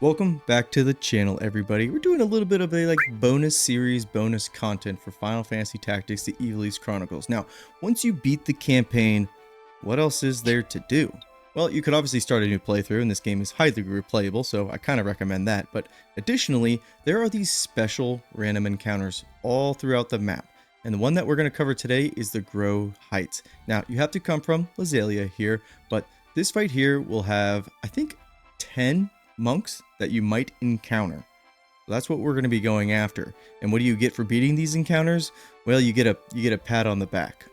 Welcome back to the channel, everybody. We're doing a little bit of a bonus series, bonus content for Final Fantasy Tactics: The Ivalice Chronicles. Now, once you beat the campaign, what else is there to do? Well, you could obviously start a new playthrough, and this game is highly replayable, so I kind of recommend that. But additionally, there are these special random encounters all throughout the map. And the one that we're going to cover today is the Grow Heights. Now, you have to come from Lazalia here, but this fight here will have, I think, 10 monks that you might encounter. So that's what we're going to be going after. And what do you get for beating these encounters? Well, you get a pat on the back.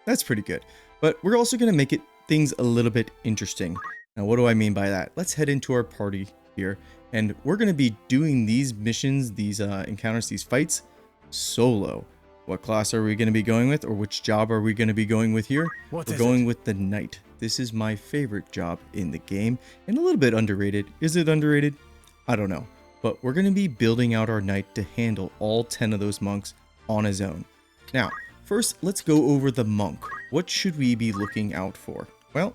That's pretty good. But we're also going to make things a little bit interesting. Now, what do I mean by that? Let's head into our party here, and we're going to be doing these missions, these encounters, these fights solo. What class are we going to be going with, or which job are we going to be going with here? We're going with the Knight. This is my favorite job in the game, and a little bit underrated. Is it underrated? I don't know. But we're going to be building out our Knight to handle all 10 of those monks on his own. Now, first, let's go over the monk. What should we be looking out for? Well,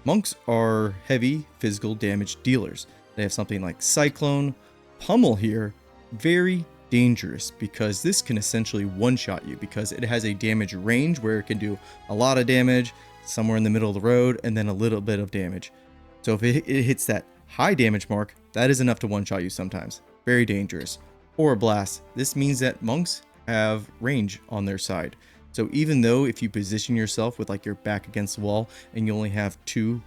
monks are heavy physical damage dealers. They have something like Cyclone, Pummel here, very dangerous because this can essentially one-shot you because it has a damage range where it can do a lot of damage somewhere in the middle of the road and then a little bit of damage. So if it hits that high damage mark, that is enough to one-shot you sometimes. Very dangerous. Or a blast. This means that monks have range on their side. So even though if you position yourself with like your back against the wall and you only have 2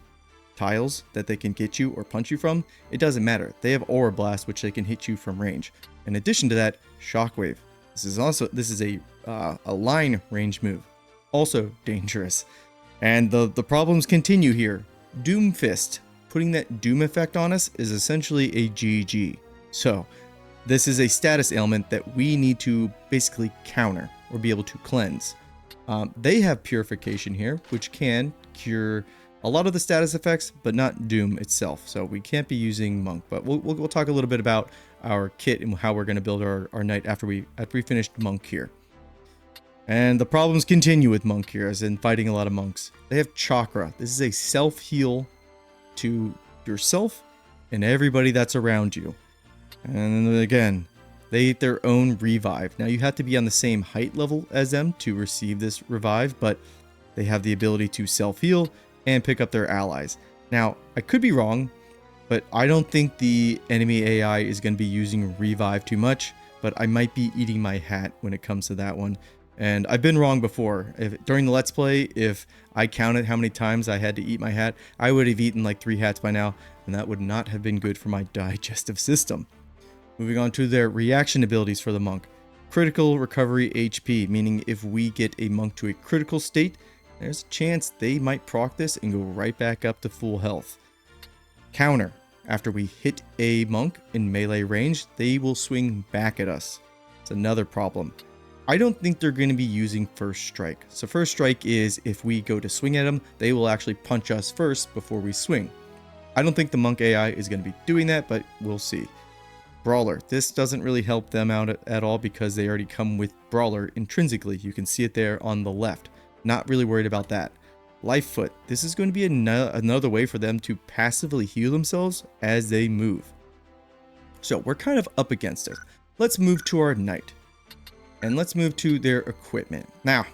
tiles that they can get you or punch you from, it doesn't matter. They have Aura Blast, which they can hit you from range. In addition to that, Shockwave. This is a line range move, also dangerous. And the problems continue here. Doom Fist, putting that Doom effect on us is essentially a GG. So this is a status ailment that we need to basically counter or be able to cleanse. They have Purification here, which can cure a lot of the status effects, but not Doom itself. So we can't be using Monk, but we'll talk a little bit about our kit and how we're going to build our Knight after we finished Monk here. And the problems continue with Monk here, as in fighting a lot of monks. They have Chakra. This is a self-heal to yourself and everybody that's around you. And again, they eat their own revive. Now you have to be on the same height level as them to receive this revive, but they have the ability to self-heal and pick up their allies. Now, I could be wrong, but I don't think the enemy AI is going to be using revive too much, but I might be eating my hat when it comes to that one. And I've been wrong before. During the Let's Play, if I counted how many times I had to eat my hat, I would have eaten like 3 hats by now, and that would not have been good for my digestive system. Moving on to their reaction abilities for the monk. Critical recovery HP, meaning if we get a monk to a critical state, there's a chance they might proc this and go right back up to full health. Counter. After we hit a monk in melee range, they will swing back at us. It's another problem. I don't think they're going to be using First Strike. So First Strike is if we go to swing at them, they will actually punch us first before we swing. I don't think the monk AI is going to be doing that, but we'll see. Brawler. This doesn't really help them out at all because they already come with Brawler intrinsically. You can see it there on the left. Not really worried about that. Lifefoot. This is going to be another way for them to passively heal themselves as they move. So we're kind of up against it. Let's move to our Knight. And let's move to their equipment. Now,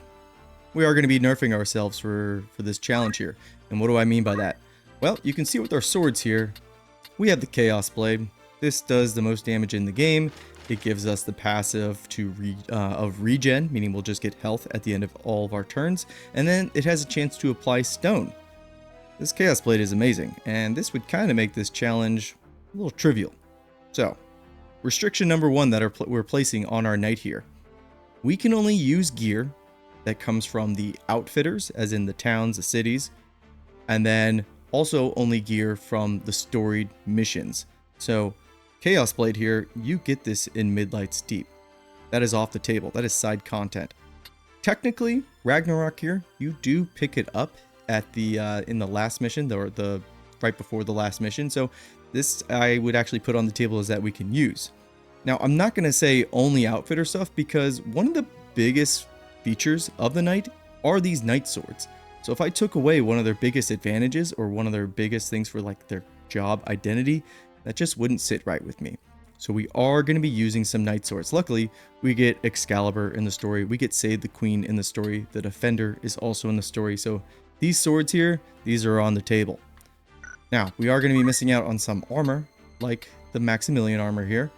we are going to be nerfing ourselves for this challenge here. And what do I mean by that? Well, you can see with our swords here, we have the Chaos Blade. This does the most damage in the game. It gives us the passive of regen, meaning we'll just get health at the end of all of our turns. And then it has a chance to apply stone. This Chaos Blade is amazing, and this would kind of make this challenge a little trivial. So, restriction number 1 that we're placing on our Knight here. We can only use gear that comes from the outfitters, as in the towns, the cities, and then also only gear from the storied missions. So, Chaos Blade here, you get this in Midlight's Deep. That is off the table. That is side content. Technically, Ragnarok here, you do pick it up at the in the last mission, or the right before the last mission. So this I would actually put on the table as that we can use. Now, I'm not going to say only outfitter stuff because one of the biggest features of the Knight are these Knight Swords. So if I took away one of their biggest advantages or one of their biggest things for like their job identity, That just wouldn't sit right with me. So we are going to be using some Knight Swords. Luckily, we get Excalibur in the story. We get Save the Queen in the story. The Defender is also in the story. So these swords here, these are on the table. Now, we are going to be missing out on some armor, like the Maximilian armor here.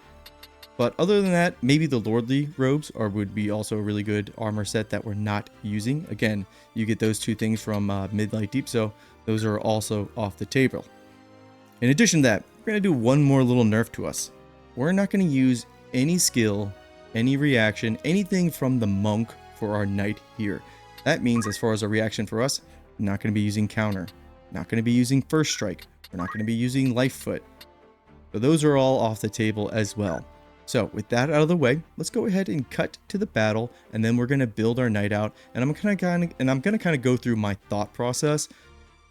But other than that, maybe the Lordly robes would be also a really good armor set that we're not using. Again, you get those two things from Midlight Deep, so those are also off the table. In addition to that, we're going to do one more little nerf to us. We're not going to use any skill, any reaction, anything from the monk for our knight here. That means as far as a reaction for us, we're not going to be using counter, not going to be using first strike, we're not going to be using life foot. So those are all off the table as well. So with that out of the way, let's go ahead and cut to the battle, and then we're going to build our knight out. And I'm going to kind of go through my thought process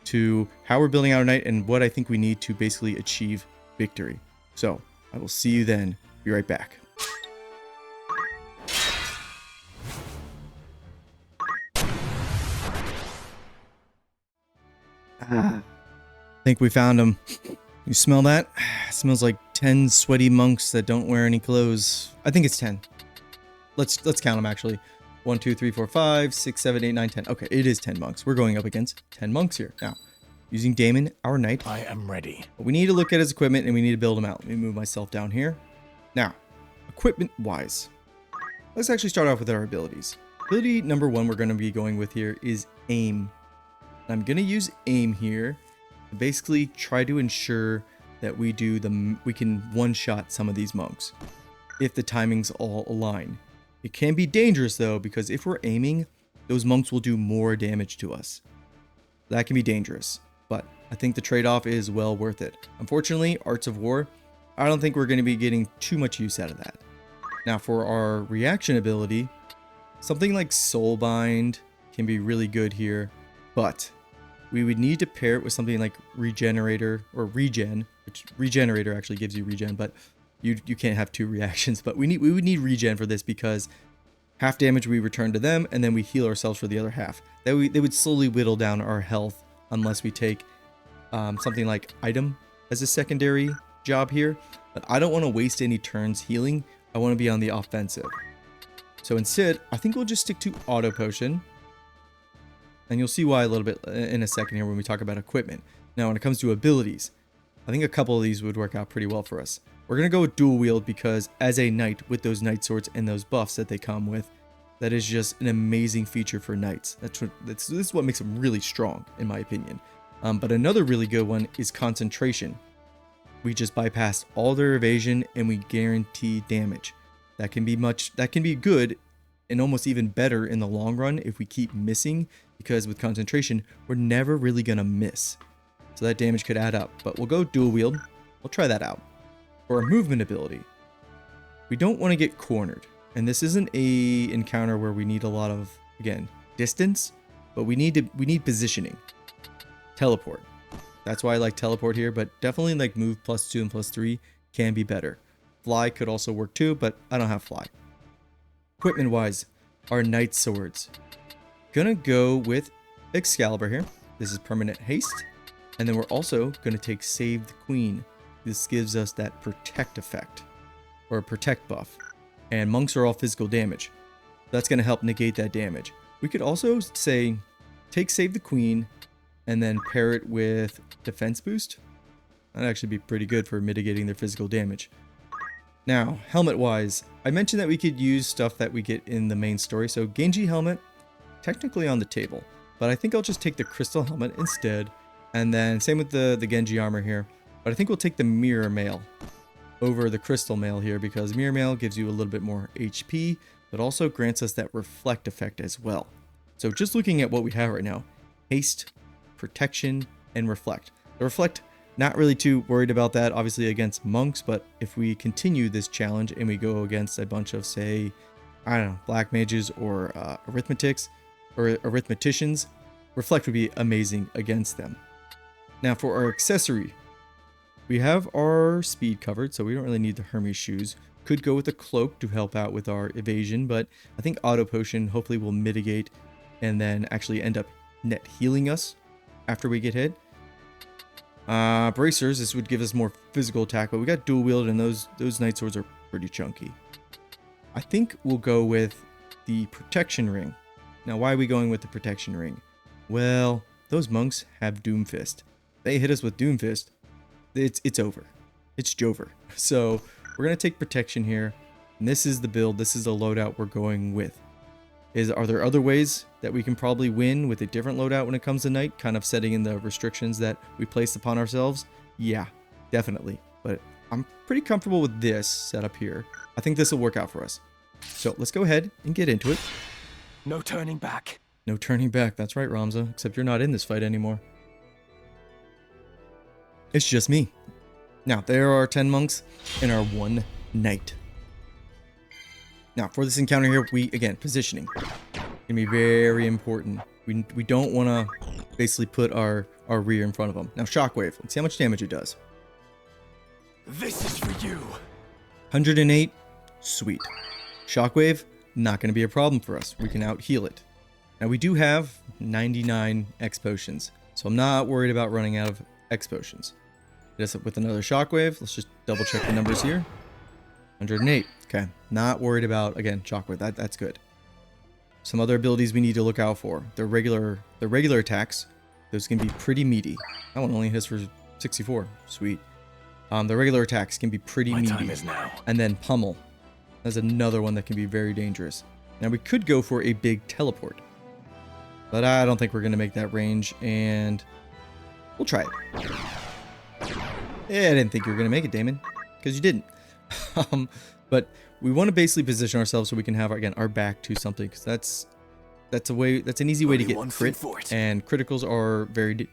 to how we're building our knight and what I think we need to basically achieve victory. So I will see you then. Be right back. I think we found him. You smell that? It smells like 10 sweaty monks that don't wear any clothes. I think it's 10. Let's count them actually. 1, 2, 3, 4, 5, 6, 7, 8, 9, 10. Okay, it is 10 monks. We're going up against 10 monks here. Now, using Damon, our knight. I am ready. We need to look at his equipment and we need to build him out. Let me move myself down here. Now, equipment-wise, let's actually start off with our abilities. Ability number 1 we're going to be going with here is aim. I'm going to use aim here to basically try to ensure that we can one-shot some of these monks if the timings all align. It can be dangerous though, because if we're aiming, those monks will do more damage to us. That can be dangerous, but I think the trade-off is well worth it. Unfortunately, Arts of War, I don't think we're going to be getting too much use out of that. Now for our reaction ability, something like Soulbind can be really good here, but we would need to pair it with something like Regenerator or Regen, which Regenerator actually gives you regen, but you can't have two reactions. But we would need regen for this because half damage we return to them, and then we heal ourselves for the other half. They would slowly whittle down our health unless we take something like Item as a secondary job here. But I don't want to waste any turns healing. I want to be on the offensive. So instead, I think we'll just stick to Auto Potion. And you'll see why a little bit in a second here when we talk about equipment. Now, when it comes to abilities, I think a couple of these would work out pretty well for us. We're going to go with Dual Wield because as a knight with those knight swords and those buffs that they come with, that is just an amazing feature for knights. This is what makes them really strong, in my opinion. But another really good one is Concentration. We just bypass all their evasion and we guarantee damage. That can be good and almost even better in the long run if we keep missing, because with Concentration, we're never really going to miss. So that damage could add up, but we'll go Dual Wield. We'll try that out. For our movement ability, we don't want to get cornered. And this isn't a encounter where we need a lot of, again, distance, but we need positioning. Teleport. That's why I like teleport here, but definitely like move +2 and +3 can be better. Fly could also work too, but I don't have fly. Equipment wise, our knight swords. Gonna go with Excalibur here. This is permanent haste. And then we're also gonna take Save the Queen. This gives us that protect effect, or a protect buff. And monks are all physical damage. That's gonna help negate that damage. We could also say, take Save the Queen, and then pair it with defense boost. That'd actually be pretty good for mitigating their physical damage. Now, helmet wise, I mentioned that we could use stuff that we get in the main story. So Genji helmet, technically on the table, but I think I'll just take the crystal helmet instead. And then same with the Genji armor here. But I think we'll take the mirror mail over the crystal mail here, because mirror mail gives you a little bit more HP, but also grants us that reflect effect as well. So just looking at what we have right now, haste, protection, and reflect. The reflect, not really too worried about that, obviously against monks, but if we continue this challenge and we go against a bunch of, say, I don't know, black mages or arithmeticians, reflect would be amazing against them. Now for our accessory, we have our speed covered, so we don't really need the Hermes shoes. Could go with a cloak to help out with our evasion, but I think Auto Potion hopefully will mitigate and then actually end up net healing us after we get hit. Bracers, this would give us more physical attack, but we got dual wield, and those knight swords are pretty chunky. I think we'll go with the protection ring. Now, why are we going with the protection ring? Well, those monks have Doomfist. They hit us with Doomfist, it's over. It's Jover. So we're gonna take protection here, and this is the build. This is the loadout we're going with. Are there other ways that we can probably win with a different loadout when it comes to knight, kind of setting in the restrictions that we placed upon ourselves? Yeah, definitely. But I'm pretty comfortable with this setup here. I think this will work out for us. So let's go ahead and get into it. No turning back. No turning back. That's right, Ramza. Except you're not in this fight anymore. It's just me. Now, there are 10 monks and our 1 knight. Now, for this encounter here, again, positioning. Gonna be very important. We don't want to basically put our rear in front of them. Now, Shockwave. Let's see how much damage it does. This is for you. 108. Sweet. Shockwave, not going to be a problem for us. We can out-heal it. Now, we do have 99 X potions, so I'm not worried about running out of X potions. Hit us up with another Shockwave. Let's just double-check the numbers here. 108. Okay. Not worried about, again, Shockwave. That's good. Some other abilities we need to look out for. The regular attacks, those can be pretty meaty. That one only hits for 64. Sweet. The regular attacks can be pretty meaty. My time is now. And then Pummel. That's another one that can be very dangerous. Now, we could go for a big teleport, but I don't think we're going to make that range, and we'll try it. Yeah, I didn't think you were going to make it, Damon, because you didn't. But we want to basically position ourselves so we can have, again, our back to something, because that's an easy way to get crit, and criticals are very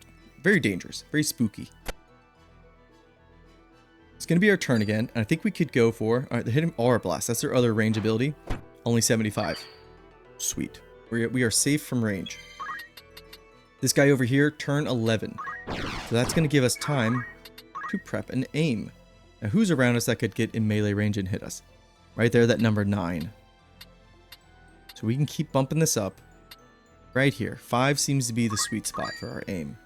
dangerous, very spooky. It's going to be our turn again, and I think we could go for the hit him Aura Blast. That's their other range ability. Only 75. Sweet. We are safe from range. This guy over here, turn 11. So that's going to give us time to prep and aim. Now, who's around us that could get in melee range and hit us? Right there, that number 9. So we can keep bumping this up. Right here. 5 seems to be the sweet spot for our aim.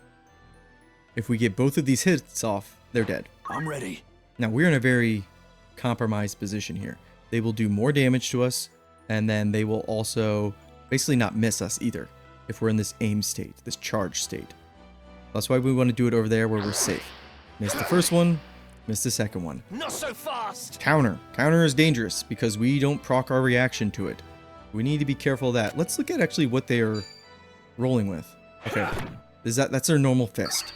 If we get both of these hits off, they're dead. I'm ready. Now, we're in a very compromised position here. They will do more damage to us, and then they will also basically not miss us either if we're in this aim state, this charge state. That's why we want to do it over there where we're safe. Miss the first one, miss the second one. Not so fast. Counter. Counter is dangerous because we don't proc our reaction to it. We need to be careful of that. Let's look at actually what they are rolling with. Okay, that's their normal fist.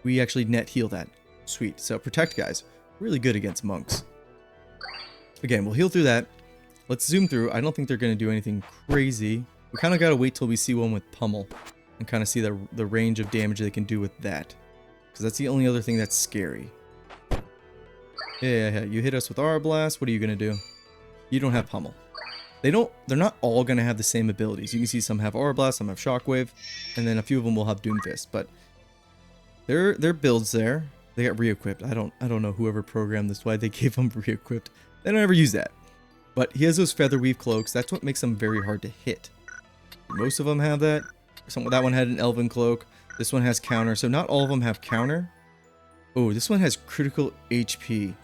We actually net heal that. Sweet. So protect, guys. Really good against monks. Again, we'll heal through that. Let's zoom through. I don't think they're going to do anything crazy. We kind of got to wait till we see one with Pummel and kind of see the range of damage they can do with that. Because that's the only other thing that's scary. Yeah. You hit us with Aura Blast. What are you going to do? You don't have Pummel. They're not all going to have the same abilities. You can see some have Aura Blast, some have Shockwave, and then a few of them will have Doomfist. But their builds there. They got re-equipped. I don't know whoever programmed this, why they gave them re-equipped. They don't ever use that. But he has those Featherweave cloaks. That's what makes them very hard to hit. Most of them have that. That one had an Elven cloak. This one has counter. So not all of them have counter. Oh, this one has critical HP.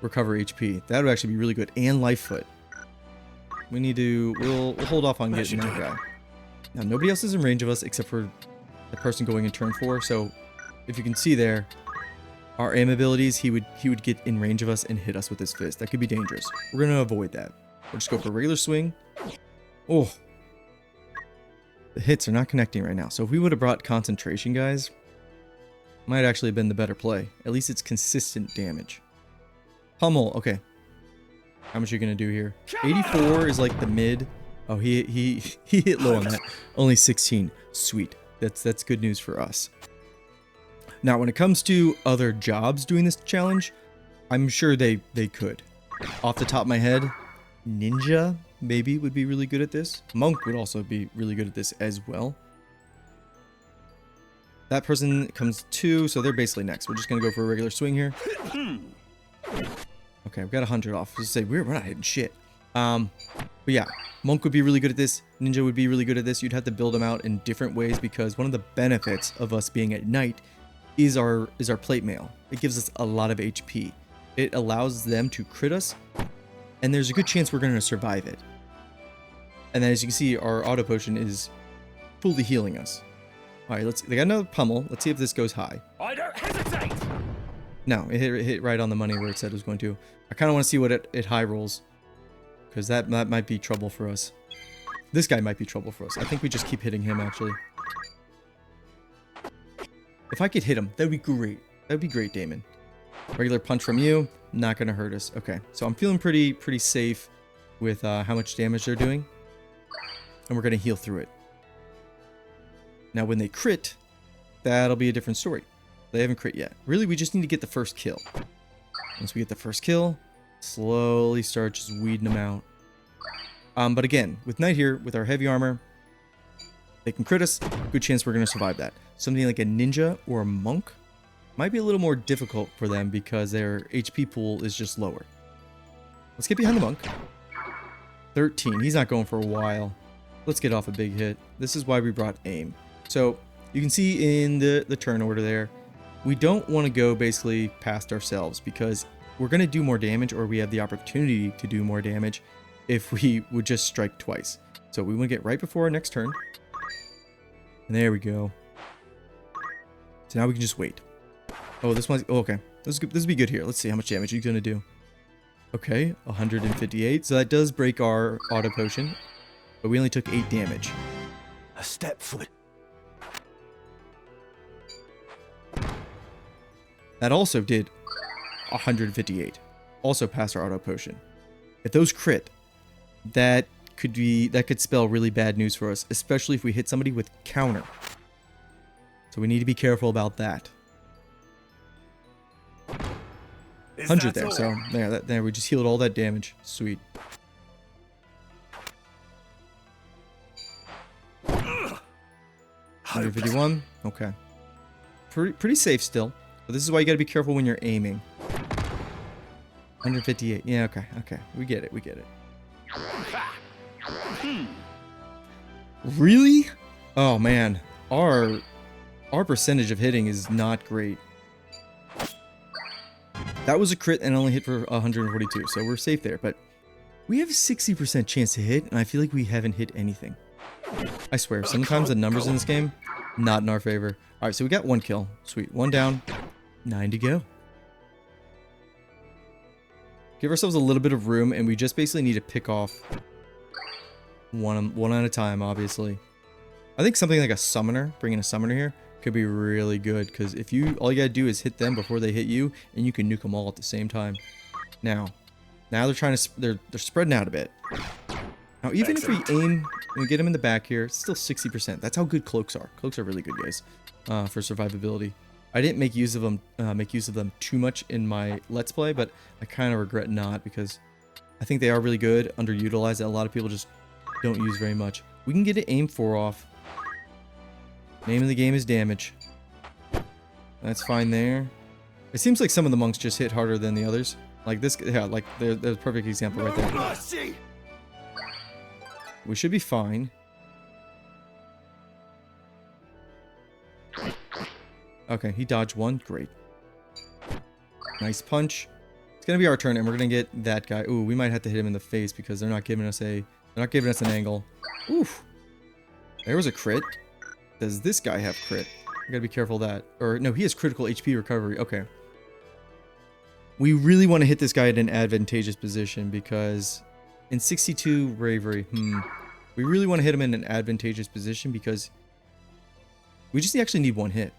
Recover HP. That would actually be really good. And life foot. We need to... We'll hold off on getting that guy. Now, nobody else is in range of us except for the person going in turn 4. So, if you can see there... Our aim abilities, he would get in range of us and hit us with his fist. That could be dangerous. We're going to avoid that. We'll just go for a regular swing. Oh. The hits are not connecting right now. So if we would have brought concentration, guys, might actually have been the better play. At least it's consistent damage. Pummel. Okay. How much are you going to do here? 84 is like the mid. Oh, he hit low on that. Only 16. Sweet. That's good news for us. Now, when it comes to other jobs doing this challenge, I'm sure they could. Off the top of my head, Ninja maybe would be really good at this. Monk would also be really good at this as well. That person comes 2, so they're basically next. We're just going to go for a regular swing here. Okay, I've got 100 off. Just say we're not hitting shit. But yeah, Monk would be really good at this. Ninja would be really good at this. You'd have to build them out in different ways because one of the benefits of us being at night is our plate mail. It gives us a lot of HP. It allows them to crit us, and there's a good chance we're going to survive it. And then as you can see, our auto potion is fully healing us. All right, they got another pummel. Let's see if this goes high. I don't hesitate. No, it hit right on the money where it said it was going to. I kind of want to see what it high rolls, because that might be trouble for us. This guy might be trouble for us. I think we just keep hitting him, actually. If I could hit him, that'd be great. That'd be great, Damon. Regular punch from you, not going to hurt us. Okay, so I'm feeling pretty safe with how much damage they're doing. And we're going to heal through it. Now, when they crit, that'll be a different story. They haven't crit yet. Really, we just need to get the first kill. Once we get the first kill, slowly start just weeding them out. But again, with Knight here, with our heavy armor, they can crit us. Good chance we're going to survive that. Something like a ninja or a monk might be a little more difficult for them because their HP pool is just lower. Let's get behind the monk. 13. He's not going for a while. Let's get off a big hit. This is why we brought aim. So you can see in the turn order there, we don't want to go basically past ourselves because we're going to do more damage, or we have the opportunity to do more damage if we would just strike twice. So we want to get right before our next turn. And there we go. So now we can just wait. Oh, this one's... Oh, okay. This will be good here. Let's see how much damage he's going to do. Okay, 158. So that does break our auto potion. But we only took 8 damage. A step forward. That also did 158. Also passed our auto potion. If those crit, that could spell really bad news for us, especially if we hit somebody with counter. So we need to be careful about that. 100 there, so there we just healed all that damage. Sweet. 151. Okay. Pretty safe still. But this is why you gotta be careful when you're aiming. 158. Yeah, okay. We get it. Really? Oh man. Our percentage of hitting is not great. That was a crit and only hit for 142, so we're safe there. But we have a 60% chance to hit, and I feel like we haven't hit anything. I swear, sometimes the numbers in this game, not in our favor. Alright, so we got 1 kill. Sweet. 1 down. 9 to go. Give ourselves a little bit of room, and we just basically need to pick off one at a time, obviously. I think something like a summoner, bringing a summoner here, could be really good, because if all you gotta do is hit them before they hit you, and you can nuke them all at the same time. Now they're trying to, they're spreading out a bit. Now, even if we aim and we get them in the back here, it's still 60%. That's how good cloaks are. Cloaks are really good, guys, for survivability. I didn't make use of them too much in my Let's Play, but I kind of regret not, because I think they are really good, underutilized, that a lot of people just don't use very much. We can get an aim 4 off. Name of the game is damage. That's fine there. It seems like some of the monks just hit harder than the others. Like this, yeah, like there's a perfect example right there. We should be fine. Okay, he dodged 1. Great. Nice punch. It's gonna be our turn, and we're gonna get that guy. Ooh, we might have to hit him in the face because they're not giving us an angle. Oof. There was a crit. Does this guy have crit? I gotta be careful of that. Or no, he has critical HP recovery. Okay. We really want to hit this guy at an advantageous position because in 62 bravery, we really want to hit him in an advantageous position because we just actually need 1 hit.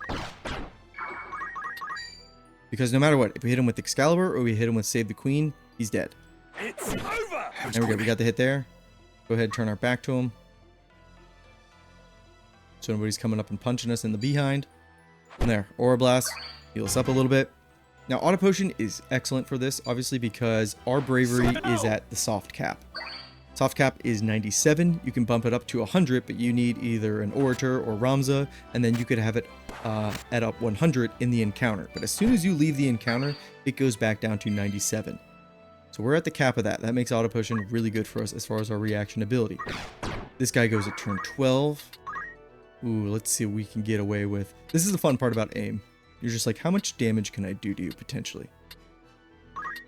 Because no matter what, if we hit him with Excalibur or we hit him with Save the Queen, he's dead. It's over. There we go. We got the hit there. Go ahead and turn our back to him. So nobody's coming up and punching us in the behind. And there, Aura Blast. Heal us up a little bit. Now, Auto Potion is excellent for this, obviously, because our bravery is at the soft cap. Soft cap is 97. You can bump it up to 100, but you need either an Orator or Ramza, and then you could have it at up 100 in the encounter. But as soon as you leave the encounter, it goes back down to 97. So we're at the cap of that. That makes Auto Potion really good for us as far as our reaction ability. This guy goes at turn 12. Ooh, let's see what we can get away with. This is the fun part about aim. You're just like, how much damage can I do to you potentially?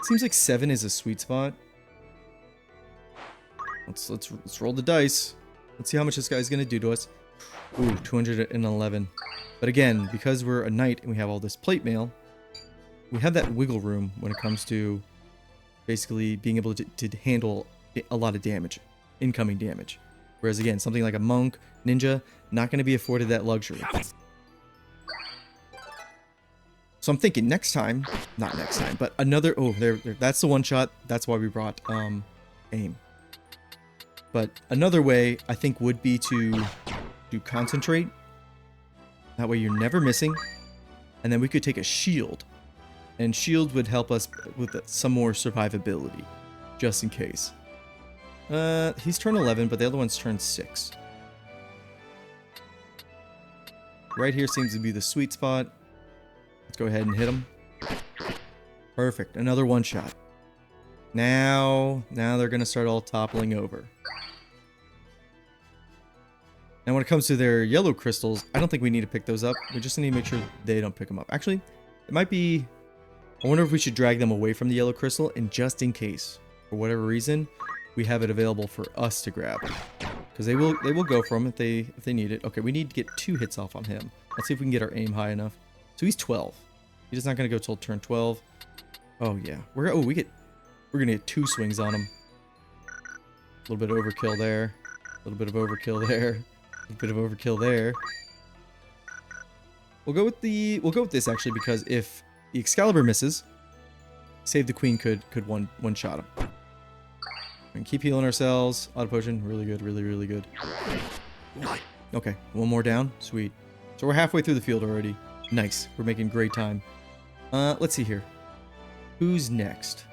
Seems like 7 is a sweet spot. Let's roll the dice. Let's see how much this guy's gonna do to us. Ooh, 211. But again, because we're a knight and we have all this plate mail, we have that wiggle room when it comes to basically being able to handle a lot of damage, incoming damage. Whereas again, something like a monk, ninja, not going to be afforded that luxury. So I'm thinking next time, not next time, but another, oh, there, that's the one shot. That's why we brought aim. But another way I think would be to do concentrate. That way you're never missing. And then we could take a shield. And shield would help us with some more survivability, just in case. He's turned 11, but the other one's turned 6. Right here seems to be the sweet spot. Let's go ahead and hit him. Perfect. Another one shot. Now they're going to start all toppling over. And when it comes to their yellow crystals, I don't think we need to pick those up. We just need to make sure they don't pick them up. Actually, it might be... I wonder if we should drag them away from the yellow crystal, and just in case, for whatever reason, we have it available for us to grab. Because they will go for him if they need it. Okay, we need to get 2 hits off on him. Let's see if we can get our aim high enough. So he's 12. He's not going to go till turn 12. Oh yeah, we're gonna get 2 swings on him. A little bit of overkill there. A little bit of overkill there. A little bit of overkill there. We'll go with this actually, because if the Excalibur misses, Save the Queen could one shot him. And keep healing ourselves. Auto potion, really good, really good. Okay, one more down. Sweet. So we're halfway through the field already. Nice. We're making great time. Let's see here. Who's next?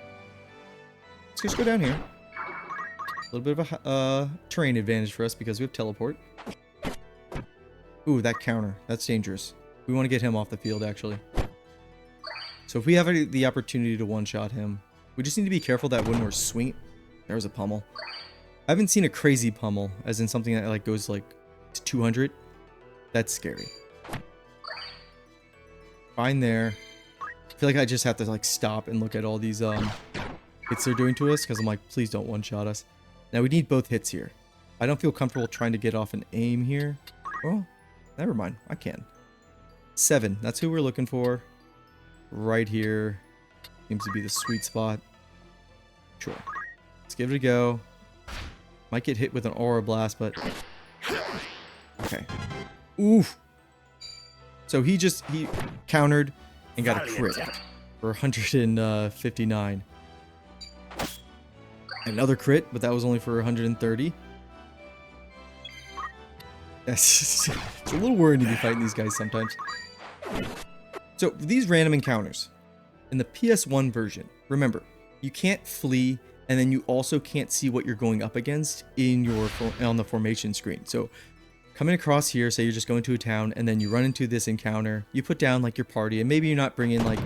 Let's just go down here. A little bit of a terrain advantage for us because we have teleport. Ooh, that counter. That's dangerous. We want to get him off the field, actually. So if we have the opportunity to one-shot him, we just need to be careful that when we're swinging... There's a pummel. I haven't seen a crazy pummel, as in something that like goes like to 200. That's scary. Fine there. I feel like I just have to like stop and look at all these hits they're doing to us, because I'm like, please don't one-shot us. Now we need both hits here. I don't feel comfortable trying to get off an aim here. Well, never mind. I can. 7. That's who we're looking for. Right here. Seems to be the sweet spot. Sure. Let's give it a go. Might get hit with an aura blast, but... Okay. Oof. So he countered and got a crit for 159. Another crit, but that was only for 130. It's a little worrying to be fighting these guys sometimes. So these random encounters in the PS1 version, remember, you can't flee, and then you also can't see what you're going up against on the formation screen. So coming across here, say you're just going to a town, and then you run into this encounter, you put down like your party, and maybe you're not bringing like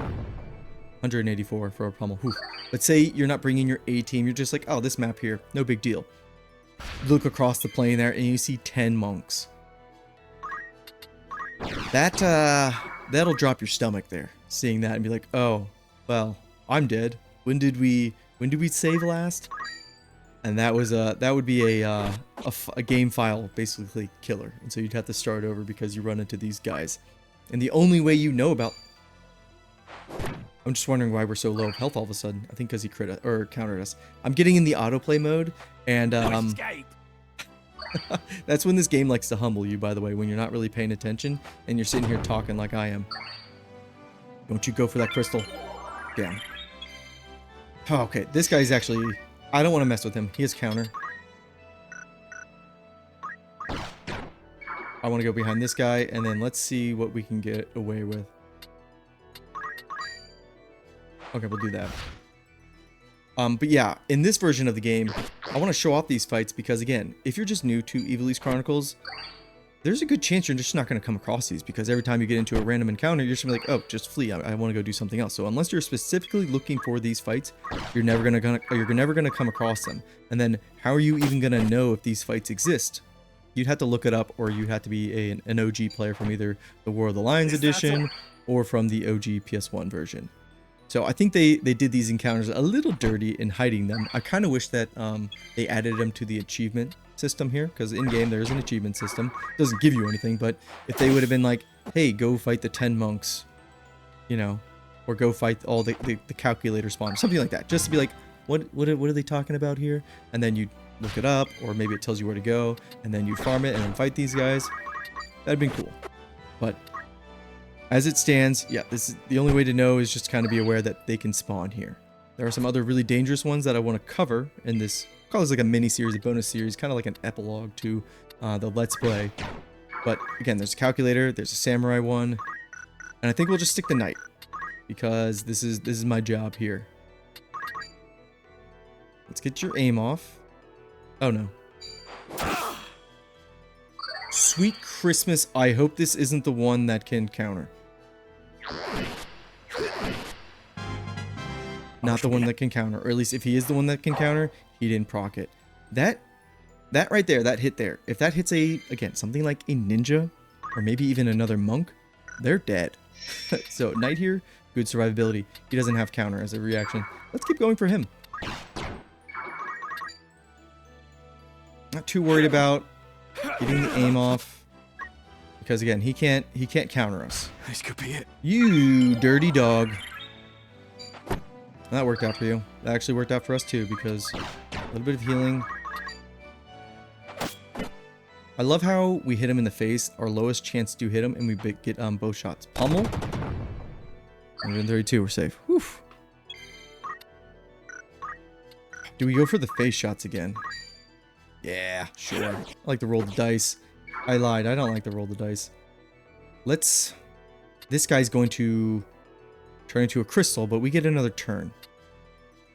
184 for a pummel. Whew. Let's say you're not bringing your A team, you're just like, oh, this map here, no big deal. Look across the plain there, and you see 10 monks. That'll drop your stomach there, seeing that and be like, oh, well, I'm dead. When did we save last? And that would be a game file basically killer, and so you'd have to start over because you run into these guys. And the only way you know about... I'm just wondering why we're so low of health all of a sudden. I think because he crit or countered us. I'm getting in the autoplay mode, and that's when this game likes to humble you, by the way, when you're not really paying attention and you're sitting here talking like I am. Don't you go for that crystal. Damn. Oh, okay, this guy's actually... I don't want to mess with him. He has counter. I want to go behind this guy, and then let's see what we can get away with. Okay, we'll do that. But yeah, in this version of the game, I want to show off these fights because, again, if you're just new to Ivalice Chronicles, there's a good chance you're just not going to come across these, because every time you get into a random encounter, you're just going to be like, oh, just flee. I want to go do something else. So unless you're specifically looking for these fights, you're never going to come across them. And then how are you even going to know if these fights exist? You'd have to look it up, or you'd have to be an OG player from either the War of the Lions edition or from the OG PS1 version. So I think they did these encounters a little dirty in hiding them. I kind of wish that they added them to the achievement system here, because in game there's an achievement system. It doesn't give you anything, but if they would have been like, hey, go fight the 10 monks, you know, or go fight all the calculator spawn, something like that, just to be like, what are they talking about here? And then you look it up, or maybe it tells you where to go, and then you farm it and then fight these guys. That'd been cool. But as it stands, yeah, this is the only way to know is just kind of be aware that they can spawn here. There are some other really dangerous ones that I want to cover in this. Call this like a mini series, a bonus series, kind of like an epilogue to the Let's Play. But again, there's a calculator, there's a samurai one, and I think we'll just stick the knight because this is my job here. Let's get your aim off. Oh no. Sweet Christmas, I hope this isn't the one that can counter. Not the one that can counter, or at least if he is the one that can counter, he didn't proc it. That right there, that hit there, if that hits again, something like a ninja, or maybe even another monk, they're dead. So knight here, good survivability. He doesn't have counter as a reaction. Let's keep going for him. Not too worried about getting the aim off, because again, he can't counter us. This could be it. You dirty dog. That worked out for you. That actually worked out for us too, because a little bit of healing. I love how we hit him in the face, our lowest chance to hit him, and we get both shots. Pummel. 132, we're safe. Whew. Do we go for the face shots again? Yeah, sure. I like to roll the dice. I lied, I don't like to roll the dice. Let's... This guy's going to turn into a crystal, but we get another turn.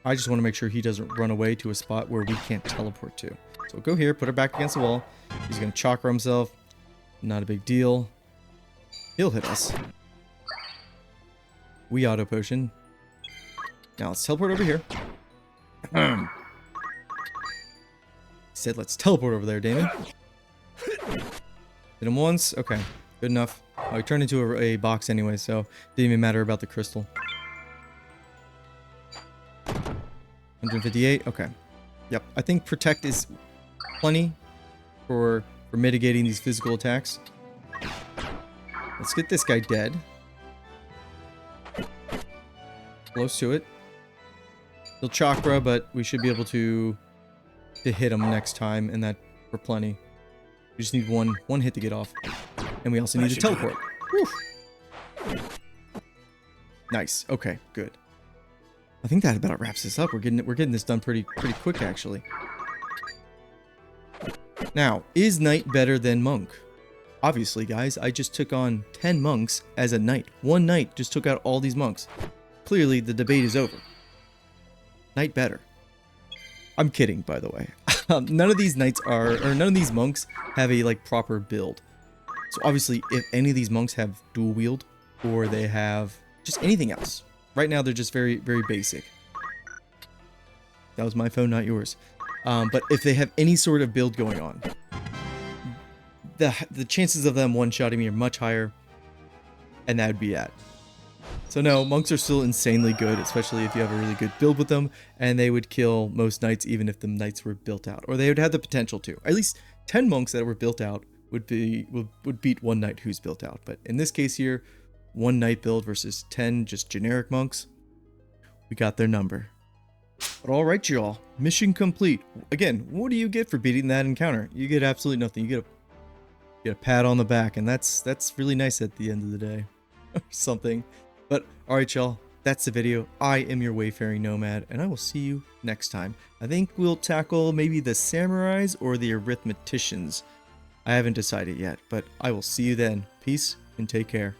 I just want to make sure he doesn't run away to a spot where we can't teleport to. So we'll go here, put her back against the wall. He's going to chakra himself. Not a big deal. He'll hit us. We auto potion. Now let's teleport over here. Said let's teleport over there, Damon. Hit him once. Okay, good enough. Oh, he turned into a box anyway, so didn't even matter about the crystal. 158. Okay. Yep. I think protect is plenty for mitigating these physical attacks. Let's get this guy dead. Close to it. He'll chakra, but we should be able to hit him next time, and that for plenty. We just need one hit to get off, and we also need to teleport. Whew. Nice. Okay, good. I think that about wraps this up. We're getting this done pretty quick, actually. Now, is knight better than monk? Obviously, guys, I just took on 10 monks as a knight. One knight just took out all these monks. Clearly, the debate is over. Knight better. I'm kidding, by the way. None of these knights none of these monks have a proper build. So obviously, if any of these monks have dual wield, or they have just anything else, right now they're just very, very basic. That was my phone, not yours. But if they have any sort of build going on, the chances of them one-shotting me are much higher, and that would be that. So no, monks are still insanely good, especially if you have a really good build with them, and they would kill most knights even if the knights were built out, or they would have the potential to. At least 10 monks that were built out would beat one knight who's built out. But in this case here, one knight build versus 10 just generic monks, we got their number. But all right, y'all, mission complete. Again, what do you get for beating that encounter? You get absolutely nothing. You get a pat on the back, and that's really nice at the end of the day, or something. But all right, y'all, that's the video. I am your wayfaring nomad, and I will see you next time. I think we'll tackle maybe the samurais or the arithmeticians. I haven't decided yet, but I will see you then. Peace and take care.